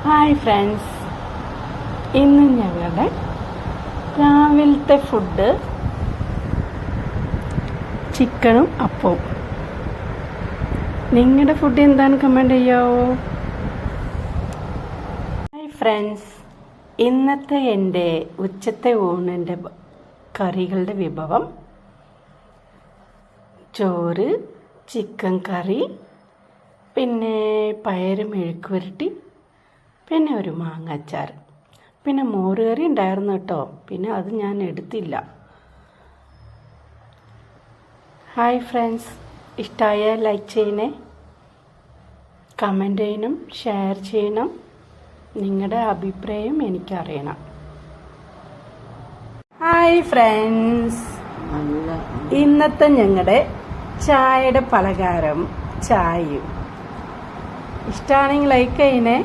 Hi friends, ഇന്ന് ഞങ്ങളുടെ രാവിലത്തെ ഫുഡ് ചിക്കനും അപ്പവും. നിങ്ങളുടെ ഫുഡ് എന്താണ് കമൻറ്റ് ചെയ്യാവോ? ഹായ് ഫ്രണ്ട്സ്, ഇന്നത്തെ എൻ്റെ ഉച്ചത്തെ ഊണിൻ്റെ കറികളുടെ വിഭവം ചോറ്, ചിക്കൻ കറി, പിന്നെ പയറ് മെഴുക്ക് പുരട്ടി, പിന്നെ ഒരു മാങ്ങാച്ചാർ, പിന്നെ മോരുകറി ഉണ്ടായിരുന്നു കേട്ടോ. പിന്നെ അത് ഞാൻ എടുത്തില്ല. ഹായ് ഫ്രണ്ട്സ്, ഇഷ്ടമായാൽ ലൈക്ക് ചെയ്യണേ, കമൻറ്റ് ചെയ്യണം, ഷെയർ ചെയ്യണം. നിങ്ങളുടെ അഭിപ്രായം എനിക്കറിയണം. ഹായ് ഫ്രണ്ട്സ്, ഇന്നത്തെ ഞങ്ങളുടെ ചായയുടെ പലഹാരം ചായയും. ഇഷ്ടമാണെങ്കിൽ ലൈക്ക് ചെയ്യണേ.